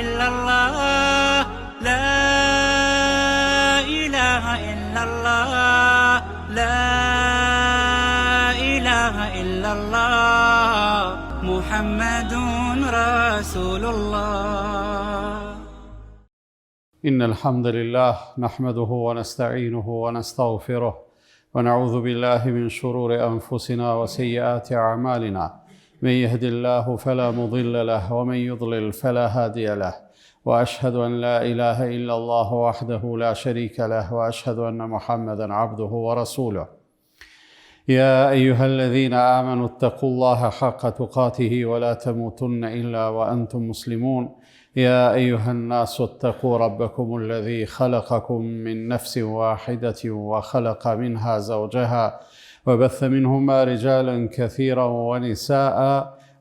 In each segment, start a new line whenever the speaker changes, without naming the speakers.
إلا الله لا إله إلا الله لا إله إلا الله محمد رسول الله.
إن الحمد لله نحمده ونستعينه ونستغفره ونعوذ بالله من شرور أنفسنا وسيئات أعمالنا، من يهد الله فلا مضل له ومن يضلل فلا هادي له، وأشهد أن لا إله إلا الله وحده لا شريك له، وأشهد أن محمدا عبده ورسوله. يا أيها الذين آمنوا اتقوا الله حق تقاته ولا تموتن إلا وأنتم مسلمون. يا أيها الناس اتقوا ربكم الذي خلقكم من نفس واحدة وخلق منها زوجها وبث منهما رجالا كثيرا ونساء،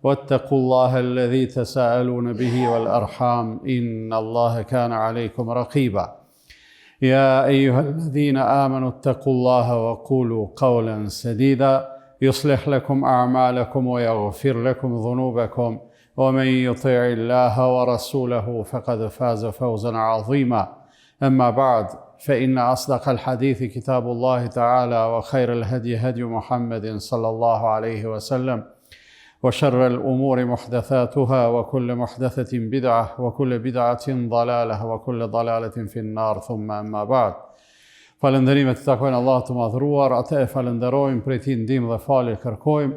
واتقوا الله الذي تساءلون به والأرحام إن الله كان عليكم رقيبا. يا أيها الذين آمنوا اتقوا الله وقولوا قولا سديدا يصلح لكم أعمالكم ويغفر لكم ذنوبكم، ومن يطع الله ورسوله فقد فاز فوزا عظيما. أما بعد، فإن أصدق الحديث كتاب الله تعالى، وخير الهدي هدي محمد صلى الله عليه وسلم، وشر الأمور محدثاتها، وكل محدثة بدعة، وكل بدعة ضلالة، وكل ضلالة في النار. ثم أما بعد. Falënderimet të takojnë Allahut të madhruar, atë e falenderojmë, prej tij ndihmë dhe falje kërkojmë.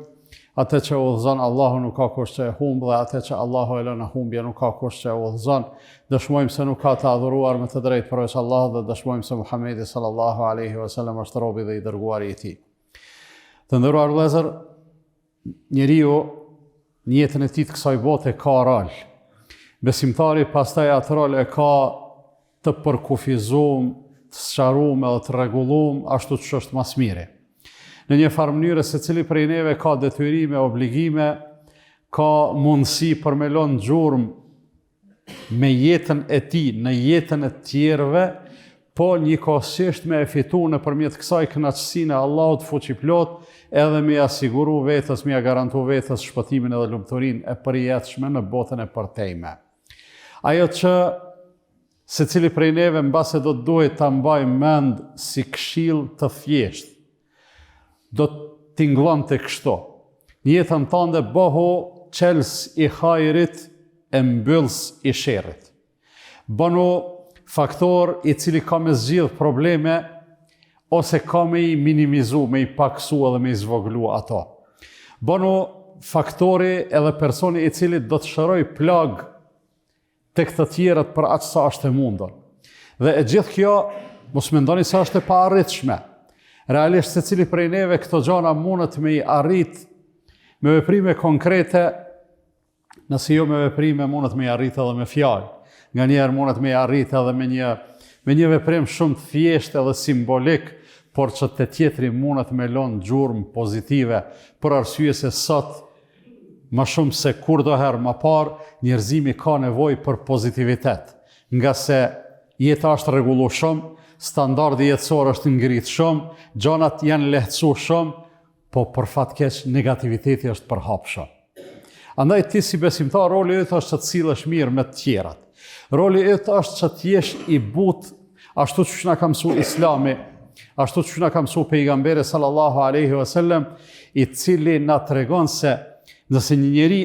Atë që udhëzon Allahu nuk ka kush që e humb, dhe atë që Allahu e lën në humbje nuk ka kush që e udhëzon. Dëshmojmë se nuk ka të adhuruar me të drejtë përveç Allahut, dhe dëshmojmë se Muhamedi sallallahu alaihi wasallam është robi dhe i dërguari i tij. Të nderuar vëllezër, njeriu në jetën e tij të kësaj bote ka rol. Besimtari pastaj atë rol e ka të përkufizuar, të sqaruar dhe të rregulluar ashtu siç është më miri. Në një farë mënyrë secili prej neve ka detyrime, obligime, ka mundësi për me lënë gjurmë me jetën e tij në jetën e tjerëve, po njëkohësisht me e fitu nëpërmjet kësaj kënaqësinë e Allahut fuqiplot, edhe me asiguru vetës, me garantu vetës shpëtimin edhe lumturinë e përjetshme në botën e përtejme. Ajo që secili prej neve mbase do të duhet ta mbaj mend si këshill të thjeshtë, do të tingëllon të kështu: në jetën tënde bëhu qels i hajrit e mbyllës i sherrit. Bënu faktor i cili ka me zgjidh probleme, ose ka me i minimizu, me i paksu edhe me i zvoglu ato. Bënu faktori edhe personi i cili do të shëroj plag të këtë tjerët për atë sa është e mundon. Dhe e gjithë kjo, mos mendoni se është e pa arritshme. Realisht secili prej neve këto gjëra mundet me i arrit me veprime konkrete, nëse jo me veprime mundet me i arrit edhe me fjalë. Nganjëherë mundet me i arrit edhe me një veprim shumë të thjeshtë edhe simbolik, por që të tjetri mundet me lënë gjurmë pozitive, për arsye se sot më shumë se kurdoherë më parë njerëzimi ka nevojë për pozitivitet, nga se jeta është rregulluar shumë, standardi jetësor është ngrit shumë, gjonat janë lehtësu shumë, po për fat keq negativiteti është përhap shumë. Andaj ti si besimtar, roli yt është të sillesh mirë me të tjerat. Roli yt është që të jesh i butë, ashtu siç na ka mësuar Islami, ashtu siç na ka mësuar pejgamberi sallallahu alaihi wasallam, i cili na tregon se nëse një njeri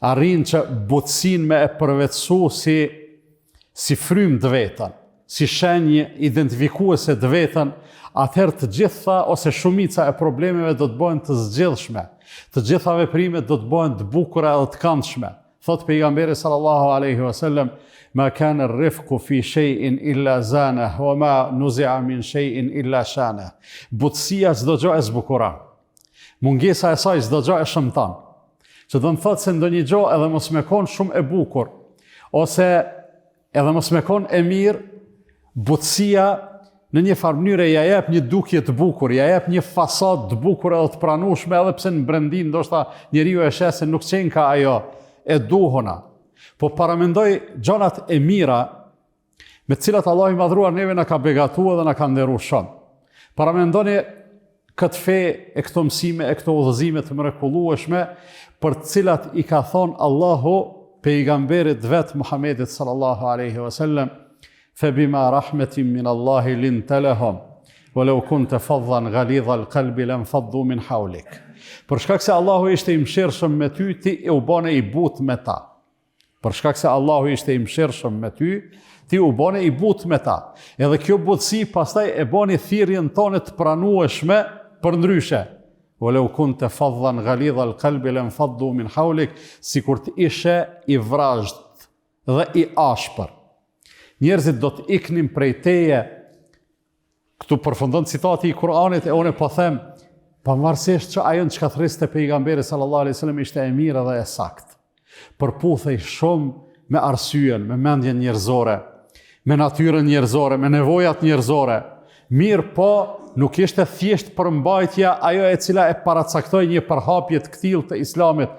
arrin që butësinë me e përvetësu si frymë të vetën, si shenjë identifikuese të vetën, atëherë të gjitha ose shumica e problemeve do të bëhen të zgjidhshme, të gjitha veprimet do të bëhen të bukura edhe të këndshme. Thot pejgamberi sallallahu alaihi wasallam: "Ma kana ar-rifqu fi shay'in illa zanahu, wa ma nuzi'a min shay'in illa shanahu." Butësia çdo gjë e zbukuron. Mungesa e saj çdo gjë e shëmton. Që do të thotë se ndonjë gjë edhe mos më kon shumë e bukur, ose edhe mos më kon e mirë, butësia në një farë mënyrë ja jep një dukje të bukur, ja jep një fasadë të bukur edhe të pranueshme, edhe pse në brendin ndoshta njeriu e sheh se nuk qen ka ajo e duhuna. Po paramendoj gjonat e mira me të cilat Allah i madhruar neve na ka begatuar dhe na ka nderuar shumë. Paramendoni këtë fe e këto mësime e këto udhëzime të mrekullueshme për të cilat i ka thonë Allahu pejgamberit vetë Muhammedit sallallahu alaihi wasallam, fa bima rahmetin min Allahi linta lahum walau kunta faddan ghalidha alqalbi lam faddu min hawlik. Për shkak se Allahu ishte i mëshirshëm me ty, ti u bane i butë me ta. Për shkak se Allahu ishte i mëshirshëm me ty, ti u bane i butë me ta. Edhe kjo butësi pastaj e bani thirrjen tonë të pranueshme për ndryshe. Walau kunta faddan ghalidha alqalbi lam faddu min hawlik, sikur të ishe i vrazhët dhe i ashpër. Njerëzit do të iknin prej teje. Këtu përfundon citati i Kur'anit e unë po them, pavarësisht që ajo që thriste pejgamberi sallallahu alaihi wasallam ishte e mirë dhe e saktë. Përputhej shumë me arsyen, me mendjen njerëzore, me natyrën njerëzore, me nevojat njerëzore. Mirë po, nuk ishte thjesht përmbajtja ajo e cila e paracaktoi një përhapje të këtillë të Islamit,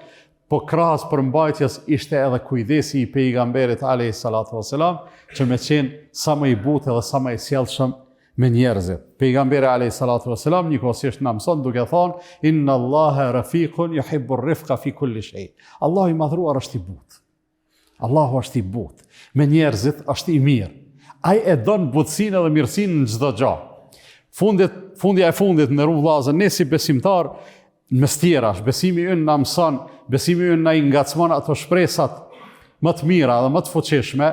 po krahas përmbajtjes ishte edhe kujdesi i pejgamberit alayhi salatu wasalam, që me qenë sa më i butë dhe sa më i sjellshëm me njerëzit. Pejgamberi alayhi salatu wasalam njëkohësisht na mëson duke thonë: Inna Allaha rafiqun yuhibbu ar-rifqa fi kulli shay. Allahu i madhruar është i butë. Allahu është i butë. Me njerëzit është i mirë. Ai e don butësinë dhe mirësinë në çdo gjë. Fundja e fundit në rrugëllazën, ne si besimtar, mes tjerash, besimi ynë na mëson, besimi ynë na i ngacmon ato shpresat më të mira dhe më të fuqishme,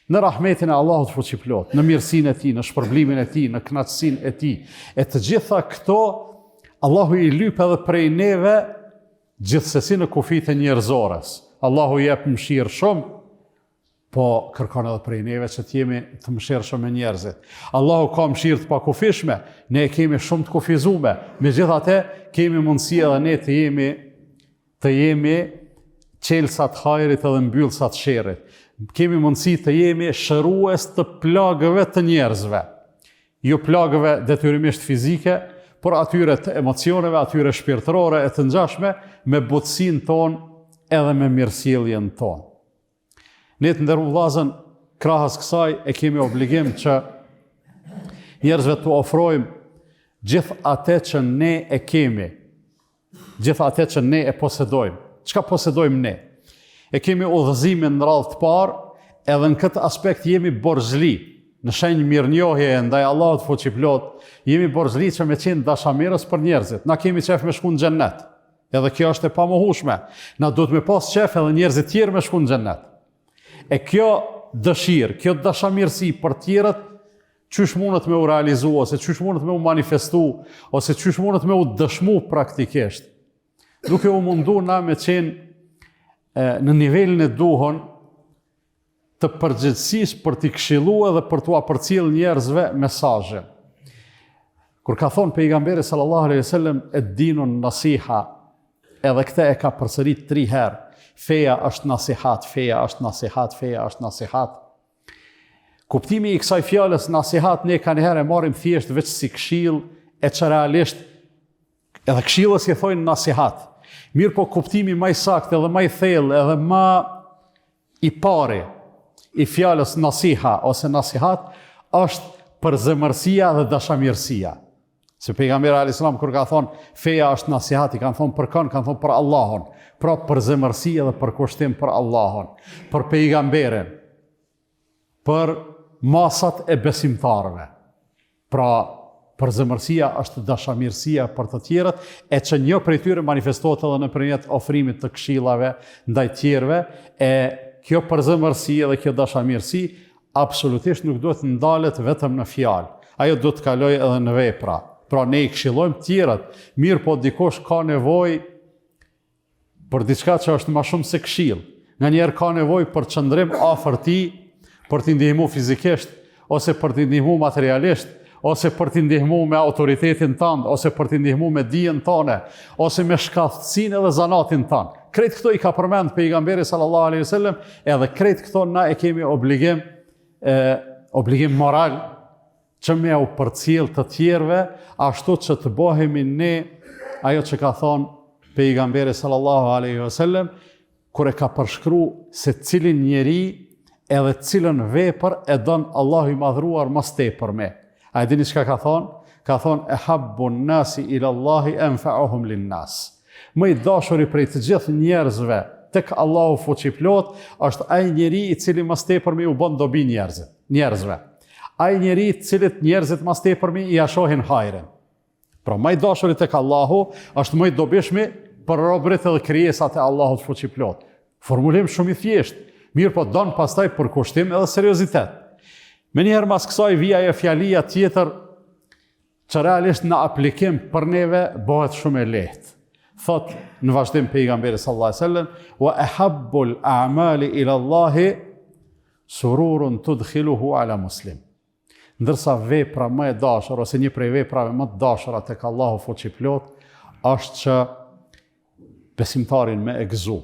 në rahmetin e Allahut fuqiplot, në mirësinë e tij, në shpërblimin e tij, në kënaqësinë e tij. E të gjitha këto Allahu i lyp edhe prej neve gjithsesi në kufijtë e njerëzores. Allahu jep mëshirë shumë, po kërkon edhe prej neve që të jemi të mëshirshëm me njerëzit. Allahu ka mëshirë të pakufishme, ne kemi shumë të kufizuar. Megjithatë, kemi mundësi edhe ne të jemi qelsa të hajrit edhe mbyllsa të sherrit. Kemi mundësi të jemi shërues të plagëve të njerëzve. Jo plagëve detyrimisht fizike, por atyre të emocioneve, atyre shpirtërore e të ngjashme me butësinë tonë edhe me mirësjelljen tonë. Ne të nderuar vëllezër, krahas kësaj e kemi obligim që njerëzve të ofrojmë gjithë atë që ne e kemi, gjithë atë që ne e posedojmë. Çka posedojmë ne? E kemi udhëzimin në radhë të parë, edhe në këtë aspekt jemi borxhli, në shenjë mirënjohje ndaj Allahut fuqiplot, jemi borxhli që me qenë dashamirës për njerëzit. Na kemi qef me shku në xhennet, edhe kjo është e pamohueshme. Na duhet me pas qef edhe njerëzit tjerë me shku në xhennet. E kjo dëshirë, kjo dashamirësi për tjerët, qysh mundet me u realizu, ose qysh mundet me u manifestu, ose qysh mundet me u dëshmu praktikisht. Duke u mundu na me qenë në nivelin e duhon të përgjithësisë për t'i këshilluar dhe për t'u përcjell njerëzve mesazhin. Kur ka thonë pejgamberi sallallahu alaihi wasallam ad-dinun nasiha, edhe këtë e ka përsërit 3 herë. Feja është nasihat, feja është nasihat, feja është nasihat. Kuptimi i kësaj fjalës nasihat ne kanjëherë e marrim thjesht veç si këshill, e që realisht edhe këshillës i thojnë nasihat. Mirë po kuptimi më i saktë edhe më i thellë edhe më i pari i fjalës nasiha ose nasihat është përzemërsia dhe dashamirësia. Se pejgamberi alayhis salam kur ka thonë feja është nasihat, i kanë thonë për kënd, kanë thonë për Allahun, pra përzemërsi dhe përkushtim për Allahun, për pejgamberin, për masat e besimtarëve. Pra përzemërsia është dashamirësia për të tjerët, e që një prej tyre manifestohet edhe nëpërmjet ofrimit të këshillave ndaj tjerëve, e kjo përzemërsi dhe kjo dashamirësi absolutisht nuk duhet ndalet vetëm në fjalë. Ajo duhet të kalojë edhe në vepra. Pra ne i këshillojmë tjerët, mirë po dikush ka nevojë për diçka që është më shumë se këshill. Nganjëherë ka nevojë për qëndrim afër tij, për t'i ndihmuar fizikisht, ose për t'i ndihmuar materialisht, ose për t'i ndihmuar me autoritetin tënd, ose për t'i ndihmuar me dijen tënde, ose me shkathësinë edhe zanatin tënd. Krejt këto i ka përmend pejgamberi sallallahu alaihi wasallam, edhe krejt këto na e kemi obligim moral që me u përcjell të tjerëve, ashtu që të bëhemi ne ajo që ka thonë pejgamberi sallallahu alaihi wasallam, kur e ka përshkruar se cilin njeri edhe cilën vepër e don Allahu i madhruar më tepër me. A e dini çka ka thonë? Ka thonë ehabbu nasi ila Allahi anfa'uhum linnas. Më i dashuri prej të gjithë njerëzve tek Allahu fuqiplot është ai njeri i cili mas tepërmi u bën dobi njerëzve. Ai njeri i cilit njerëzit mas tepërmi i shohin hajrin. Pra më i dashuri tek Allahu është më i dobishmi për robërit edhe krijesat e Allahut fuqiplot. Formulim shumë i thjesht, mirë po don pastaj për kushtim edhe seriozitet. Menjëherë mas kësaj vija e fjalia tjetër që realisht në aplikim për neve bëhet shumë e lehtë. Thot në vazhdim pejgamberi sallallahu alaihi wasallam: "Wa ahabbul a'mali ila Allahi sururun tudkhiluhu ala muslim." Ndërsa vepra më e dashur ose një prej veprave më të dashura tek Allahu fuqiplot është që besimtarin me e gëzu.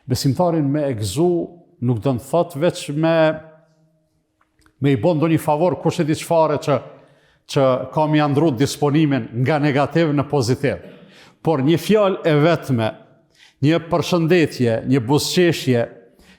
Besimtarin me e gëzu nuk do të thot veç me i bën ndonjë favor kush e di çfarë që ka mi andru disponimin nga negativ në pozitiv. Por një fjalë e vetme, një përshëndetje, një buzëqeshje,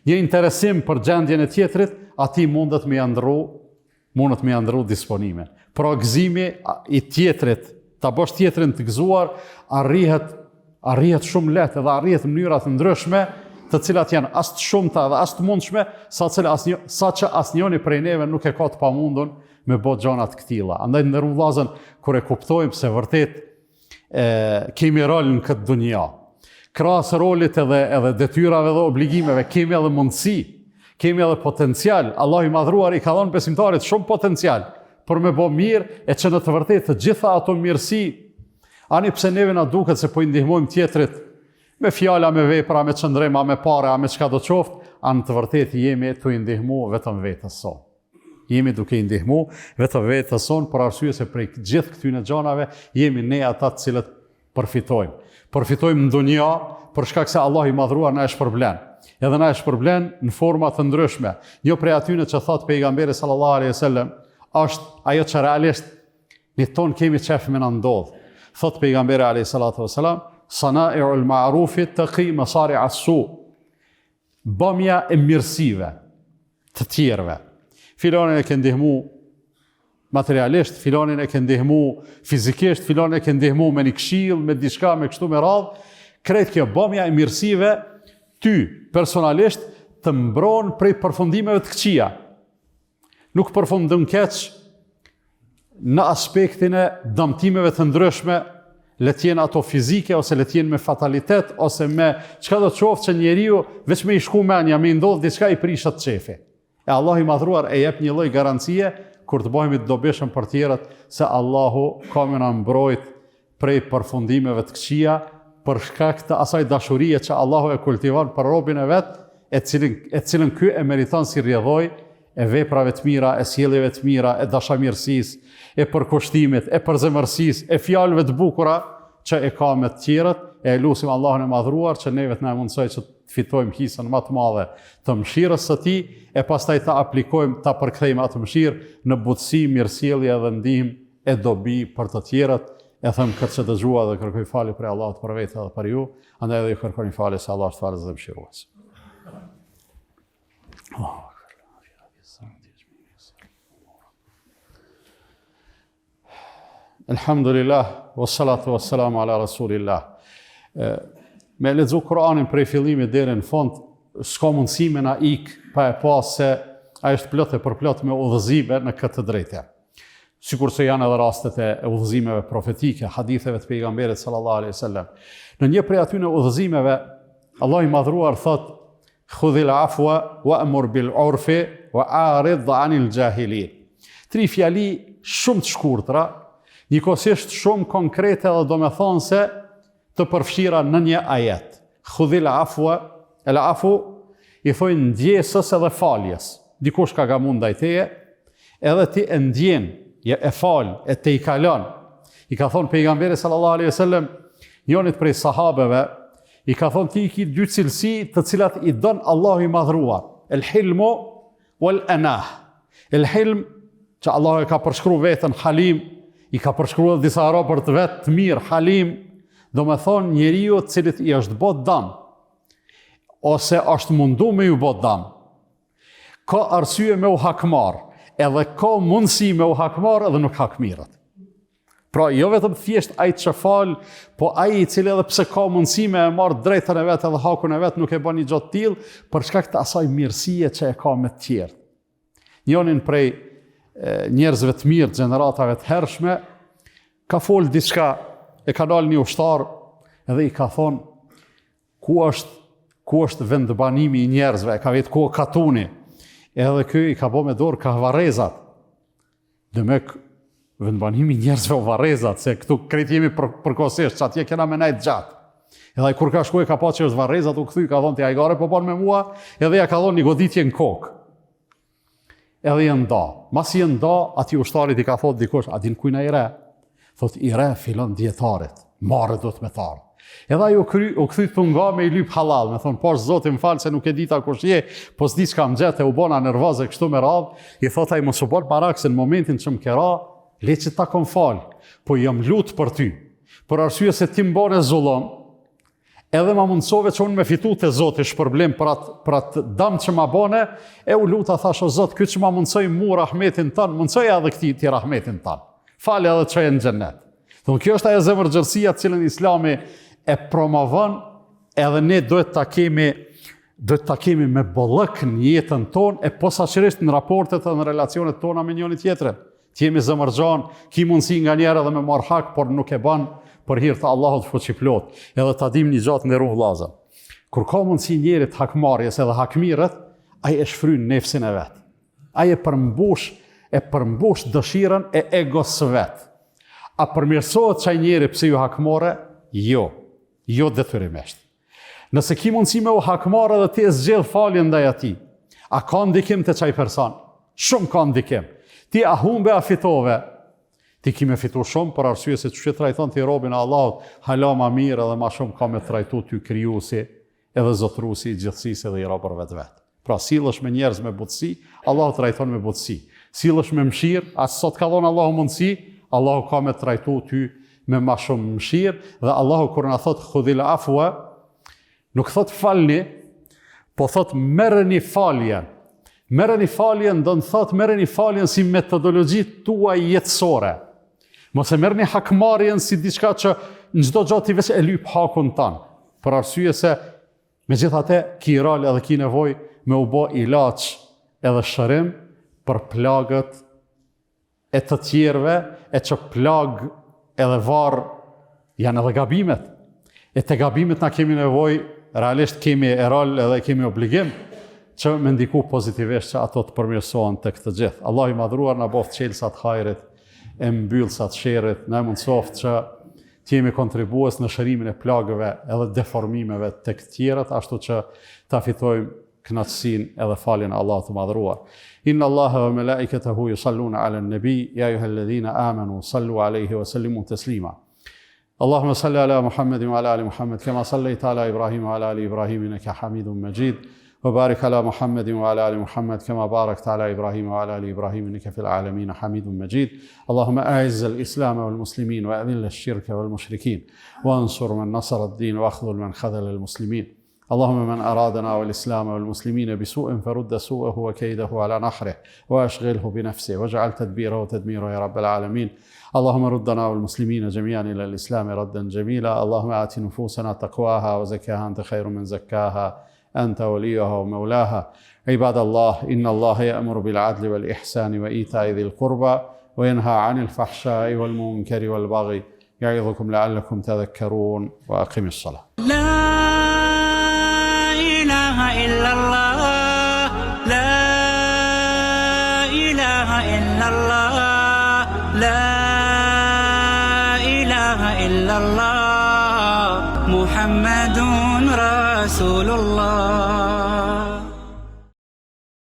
një interesim për gjendjen e tjetrit, ati mundet me andru disponimin. Pra gëzimi i tjetrit, ta bësh tjetrin të gëzuar, arrihet shumë lehtë edhe arrihet në mënyra të ndryshme, të cilat janë as të shumta dhe as të mundshme, sa që asnjëri prej neve nuk e ka të pamundun me bë gjëra të këtilla. Andaj ndërru vllazën, kur e kuptojmë se vërtet kemi rol në këtë dunja. Krahas rolit edhe detyrave dhe obligimeve, kemi edhe mundësi, kemi edhe potencial. Allahu i madhruar i ka dhënë besimtarit shumë potencial për me bë mirë, e që në të vërtetë të gjitha ato mirësi, ani pse neve na duket se po i ndihmojmë tjetrit me fjala, me vepra, me çndrim, me parë, me çka do të qoftë, anë të vërtetë jemi tu i ndihmu vetëm vetes son. Jemi duke i ndihmu vetëm vetes son për arsye se prej gjithë këtyre gjanave jemi ne ata të cilët përfitojmë. Përfitojmë në dunja për shkak se Allah i madhruar na e shpërblen. Edhe na e shpërblen në forma të ndryshme. Një prej atyre që thot pejgamberi sallallahu alaihi wasallam është ajo që realisht ne ton kemi çef me na ndodh. Thot pejgamberi alaihi salatu wasalam: "Sana'i'ul ma'rufi taqi masari'a as-su." Bëmja e mirësive të tjerëve. Filanin e ke ndihmu materialisht, filanin e ke ndihmu fizikisht, filanin e ke ndihmu me një këshill, me diçka, me kështu me radhë. Krejt kjo bëmja e mirësive ty personalisht të mbron prej përfundimeve të këqija. Nuk përfundon keq në aspektin e dëmtimeve të ndryshme, le të jenë ato fizike ose le të jenë me fatalitet ose me çka do të qoftë që njeriu veç me i shku menja, me i ndodh diçka i prishet çefi. E Allah i madhruar e jep një lloj garancie kur të bëhemi të dobishëm për tjerët se Allahu ka më na mbrojt prej përfundimeve të këqija për shkak të asaj dashurie që Allahu e kultivon për robën e vet, e cilën ky e meriton si rrjedhoj e veprave të mira, e sjelljeve të mira, e dashamirësisë, e përkushtimit, e përzemërsisë, e fjalëve të bukura që e ka me të tjerët. E lutim Allahun e madhruar që neve të na mundsoj që të fitojmë hisën më të madhe të mëshirës së Tij, e pastaj ta aplikojmë, ta përkthejmë atë mëshirë në butësi, mirësjellje dhe ndihmë e dobi për të tjerët. E them këtë që dëgjua dhe kërkoj falje për Allahut për vete dhe për ju, andaj edhe ju kërkoni falje se Allah është falës dhe mëshirues. Alhamdulillah, wassalatu wassalamu ala rasulillah. Me lexu Kur'anin prej fillimit deri në fund, s'ka mundësi me na ik pa e pas se ai është plot e përplot me udhëzime në këtë drejtë. Sikur se janë edhe rastet e udhëzimeve profetike, haditheve të pejgamberit sallallahu alaihi wasallam. Në një prej atyre udhëzimeve, Allah i madhruar thot: "Khudhil afwa wa'mur bil 'urfi wa'arid 'anil jahilin." Tri fjali shumë të shkurtra, njëkohësisht shumë konkrete dhe domethënëse të përfshira në një ajet. Khudhil afwa, el afu i thojnë ndjesës edhe faljes. Dikush ka gamun ndaj teje, edhe ti e ndjen, e fal, e te i kalon. I ka thonë pejgamberi sallallahu alaihi wasallam njënit prej sahabeve, i ka thonë ti ki dy cilësi të cilat i don Allahu i madhruar. El hilmu wal anah. El hilm, që Allahu e ka përshkruar veten Halim, i ka përshkruar disa robër të vet të mirë Halim, do me thonë njeriu të cilit i është bot dam, ose është mundu me ju bot dam, ka arsye me u hakmar, edhe ka mundësi me u hakmar edhe nuk hakmirat. Pra, jo vetëm thjesht ai që fal, po ai I cili edhe pse ka mundësi me e marrë drejtën e vet edhe hakun e vet nuk e bën një gjë të tillë për shkak të asaj mirësie që e ka me të tjerë. Njërin prej njerëzve të mirë, gjeneratave të hershme, ka folë diçka, e ka dalë një ushtar edhe I ka thonë ku është vendbanimi I njerëzve, e ka vetë ku katuni. Edhe ky I ka bë me dorë ka varrezat. Demek vendbanimi I njerëzve o varrezat, se këtu krejt jemi përkohësisht, që atje kena me najtë gjatë. Edhe ai kur ka shkuar ka pa që është varrezat, u kthy, ka thonë ti ajgare po bën me mua, edhe ja ka thonë një goditje në kokë. Edhe I nda. Mas I nda, ati ushtarit I ka thotë dikush, a din kujna I re? Thot I re filon dietarit, marrë do të me tharë. Edhe ai u kthy nga me I lyp halal, me thonë, posh Zoti më fal se nuk e dita kush je, po s'di çka më gjetë, u bona nervoze kështu me radhë. I thot ai mos u bën parak se në momentin që më kera, le që ta kom fal, po jam lut për ty. Për arsye se ti më bën zullom, edhe ma mundsove që unë me fitu të Zoti shpërblim për atë dam që ma bone, e u luta thash o Zot, këtë që ma mundsoj mu rahmetin tanë, mundsoj edhe këti ti rahmetin tanë. Fale edhe që e në gjennet. Kjo është ajo zemërgjërsia cilën Islami e promovon, edhe ne duhet ta kemi me bollëk në jetën tonë, e posaçërisht në raportet dhe në relacionet tona me njëri tjetrin. Ti jemi zemërgjan, ki mundësi nga njerë edhe me marr hak, por nuk e ban për hir të Allahut fuqiplot. Edhe ta dim një gjatë nderuar vëllezër. Kur ka mundësi njerit hakmarrjes edhe hakmirët, ai e shfryn nefsin e vet. Ai e përmbush dëshirën e egos së vet. A përmirësohet çaj njeri pse ju hakmore? Jo detyrimisht. Nëse ki mundësi me u hakmarrë edhe ti e zgjedh faljen ndaj atij, a ka ndikim te çaj person? Shumë ka ndikim. Ti a humbe a fitove? Ti ki me fitu shumë për arsye se që trajton ti robin e Allahut, hala ma mirë edhe ma shumë ka me trajtu ty krijuesi edhe zotruesi I gjithësisë edhe I robërve të vet. Pra sillesh me njerëz me butësi, Allahu trajton me butësi. Sillesh me mëshirë, as sot ka dhënë Allahu mundësi, Allahu ka me trajtu ty me ma shumë mëshirë, dhe Allahu kur na thot khudhil afwa, nuk thot falni, po thot merrni faljen. Merrni faljen do të thot merrni faljen si metodologji tuaj jetësore. Mos e merrni hakmarrjen si diçka që në çdo gjë ti vetë e lyp hakun tan. Për arsye se megjithatë ki rol edhe ki nevojë me u bë ilaç edhe shërim për plagët e të tjerëve, e që plag edhe varr janë edhe gabimet. E te gabimet na kemi nevojë, realisht kemi rol edhe kemi obligim që me ndiku pozitivisht që ato të përmirësohen të këtë gjithë. Allah I madhruar na boft qelsat hajrit, e mbyllsat sherrit, na mundsoft që të jemi kontribues në shërimin e plagëve edhe deformimeve të tjerat, ashtu që ta fitojmë kënaqësinë edhe faljen e Allahut të madhruar. Inna Allaha wa malaikatahu yusalluna 'alan nabi ya ayyuhalladhina amanu sallu 'alayhi wa sallimu taslima. Allahumma salli ala Muhammadin wa ala ali Muhammad kama sallaita ala Ibrahim wa ala ali Ibrahim innaka Hamidum Majid. وبارك على محمد وعلى آل محمد كما باركت على إبراهيم وعلى آل إبراهيم إنك في العالمين حميد مجيد. اللهم أعز الإسلام والمسلمين وأذل الشرك والمشركين وانصر من نصر الدين واخذل من خذل المسلمين. اللهم من أرادنا والإسلام والمسلمين بسوء فرد سوءه وكيده على نحره وأشغله بنفسه واجعل تدبيره وتدميره يا رب العالمين. اللهم ردنا والمسلمين جميعا إلى الإسلام ردا جميلا. اللهم آت نفوسنا تقواها وزكاها أنت خير من زكاها أنت وليها ومولاها. عباد الله إن الله يأمر بالعدل والإحسان وإيتاء ذي القربى وينهى عن الفحشاء والمنكر والبغي يعظكم لعلكم تذكرون وأقم الصلاة.
لا إله إلا الله لا إله إلا الله لا إله إلا الله محمد رسول الله.